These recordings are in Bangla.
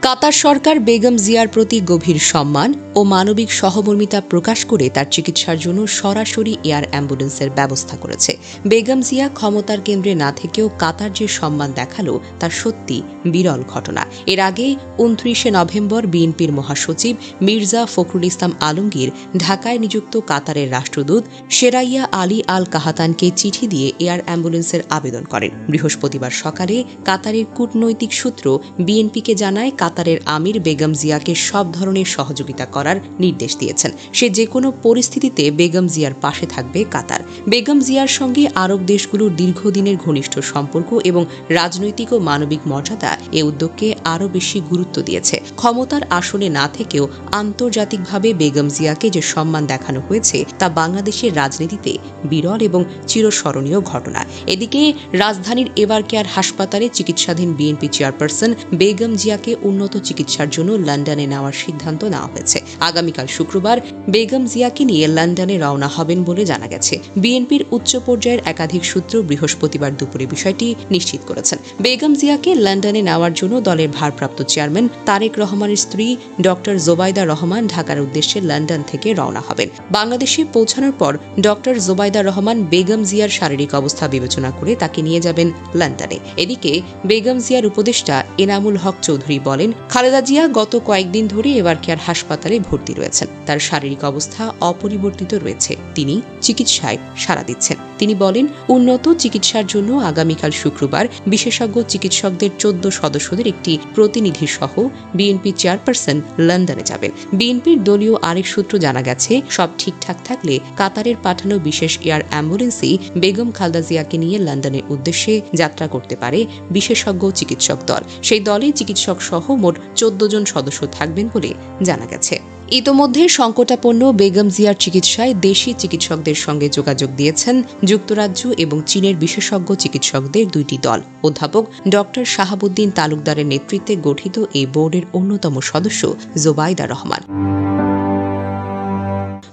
কাতার সরকার বেগম জিয়ার প্রতি গভীর সম্মান ও মানবিক সহমর্মিতা প্রকাশ করে তার চিকিৎসার জন্য সরাসরি এয়ার অ্যাম্বুলেন্সের ব্যবস্থা করেছে। বেগম জিয়া ক্ষমতার কেন্দ্রে না থেকেও কাতার যে সম্মান দেখালো তা সত্যি বিরল ঘটনা। এর আগে ২৯ নভেম্বর বিএনপির মহাসচিব মির্জা ফখরুল ইসলাম আলমগীর ঢাকায় নিযুক্ত কাতারের রাষ্ট্রদূত শেরাইয়া আলী আল কাহাতানকে চিঠি দিয়ে এয়ার অ্যাম্বুলেন্সের আবেদন করেন। বৃহস্পতিবার সকালে কাতারের কূটনৈতিক সূত্র বিএনপিকে জানায় কাতারের আমির বেগম জিয়াকে সব ধরনের সহযোগিতা করার নির্দেশ দিয়েছেন। সে যেকোনো পরিস্থিতিতে বেগম জিয়ার পাশে থাকবে কাতার। বেগম জিয়ার সঙ্গে আরব দেশগুলোর দীর্ঘদিনের ঘনিষ্ঠ সম্পর্ক এবং রাজনৈতিক ও মানবিক মর্যাদা এ উদ্যোগকে আরও বেশি গুরুত্ব দিয়েছে। ক্ষমতার আসনে না থেকেও আন্তর্জাতিকভাবে বেগম জিয়াকে যে সম্মান দেখানো হয়েছে তা বাংলাদেশের রাজনীতিতে বিরল এবং চিরস্মরণীয় ঘটনা। এদিকে রাজধানীর এভার কেয়ার হাসপাতালে চিকিৎসাধীন বিএনপি চেয়ারপারসন বেগম জিয়াকে উন্নত চিকিৎসার জন্য লন্ডনে নেওয়ার সিদ্ধান্ত নেওয়া হয়েছে। আগামীকাল শুক্রবার বেগম জিয়াকে নিয়ে লন্ডনে রওনা হবেন বলে জানা গেছে। বিএনপির উচ্চ পর্যায়ের একাধিক সূত্র বৃহস্পতিবার দুপুরে বিষয়টি নিশ্চিত করেছেন। বেগম জিয়াকে লন্ডনে নেওয়ার জন্য দলের ভারপ্রাপ্ত চেয়ারম্যান তারেক রহমানের স্ত্রী ড জোবাইদা রহমান ঢাকার উদ্দেশ্যে লন্ডন থেকে রওনা হবেন। বাংলাদেশে পৌঁছানোর পর ড জোবাইদা রহমান বেগম জিয়ার শারীরিক অবস্থা বিবেচনা করে তাকে নিয়ে যাবেন লন্ডনে। এদিকে বেগম জিয়ার উপদেষ্টা এনামুল হক চৌধুরী বলেন, খালেদা জিয়া গত কয়েকদিন ধরে এভার কেয়ার হাসপাতালে ভর্তি রয়েছেন। তার শারীরিক অবস্থা অপরিবর্তিত রয়েছে। তিনি চিকিৎসায় সাড়া দিচ্ছেন। তিনি বলেন, উন্নত চিকিৎসার জন্য আগামীকাল শুক্রবার বিশেষজ্ঞ চিকিৎসকদের ১৪ সদস্যদের একটি প্রতিনিধি সহ বিএনপি চেয়ারপারসন লন্ডনে যাবেন। বিএনপির দলীয় আরেক সূত্র জানা গেছে, সব ঠিকঠাক থাকলে কাতারের পাঠানো বিশেষ এয়ার অ্যাম্বুলেন্সই বেগম খালেদা জিয়াকে নিয়ে লন্ডনের উদ্দেশ্যে যাত্রা করতে পারে বিশেষজ্ঞ চিকিৎসক দল। সেই দলে চিকিৎসক সহ মোট ১৪ জন সদস্য থাকবেন বলে জানা গেছে। ইতোমধ্যে সংকটাপন্ন বেগম জিয়ার চিকিৎসায় দেশি চিকিৎসকদের সঙ্গে যোগাযোগ দিয়েছেন যুক্তরাজ্য এবং চীনের বিশেষজ্ঞ চিকিৎসকদের দুইটি দল। অধ্যাপক ড শাহাবুদ্দিন তালুকদারের নেতৃত্বে গঠিত এই বোর্ডের অন্যতম সদস্য জোবাইদা রহমান।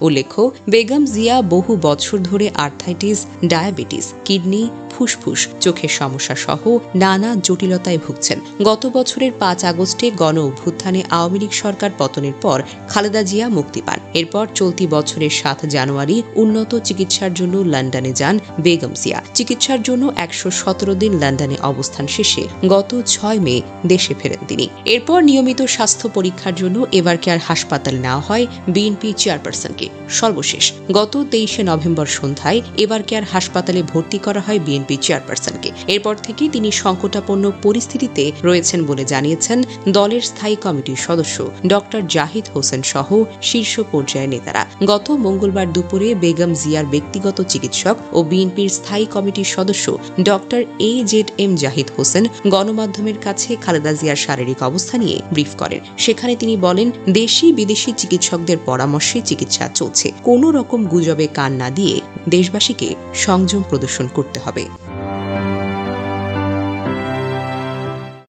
উল্লেখ্য, বেগম জিয়া বহু বছর ধরে আর্থাইটিস, ডায়াবেটিস, কিডনি, ফুসফুস, চোখের সমস্যা সহ নানা জটিলতায় ভুগছেন। গত বছরের ৫ আগস্টে গণ অভ্যুত্থানে আওয়ামী লীগ সরকার পতনের পর খালেদা জিয়া মুক্তি পান। এরপর চলতি বছরের ৭ জানুয়ারি উন্নত চিকিৎসার জন্য লন্ডনে যান বেগম জিয়া। চিকিৎসার জন্য ১১৭ দিন লন্ডনে অবস্থান শেষে গত ৬ মে দেশে ফেরেন তিনি। এরপর নিয়মিত স্বাস্থ্য পরীক্ষার জন্য এভার কেয়ার হাসপাতালে নেওয়া হয় বিএনপি চেয়ারপারসনকে। সর্বশেষ গত ২৩ নভেম্বর সন্ধ্যায় এভার কেয়ার হাসপাতালে ভর্তি করা হয় বিএনপি চেয়ারপারসনকে। এরপর থেকে তিনি সংকটাপন্ন পরিস্থিতিতে রয়েছেন বলে জানিয়েছেন দলের স্থায়ী কমিটির সদস্য ড জাহিদ হোসেন সহ শীর্ষ পর্যায়ের নেতারা। গত মঙ্গলবার দুপুরে বেগম জিয়ার ব্যক্তিগত চিকিৎসক ও বিএনপির স্থায়ী কমিটির সদস্য ড AZM জাহিদ হোসেন গণমাধ্যমের কাছে খালেদা জিয়ার শারীরিক অবস্থা নিয়ে ব্রিফ করেন। সেখানে তিনি বলেন, দেশি বিদেশি চিকিৎসকদের পরামর্শে চিকিৎসা চলছে। কোনো রকম গুজবে কান না দিয়ে দেশবাসীকে সংযম প্রদর্শন করতে হবে।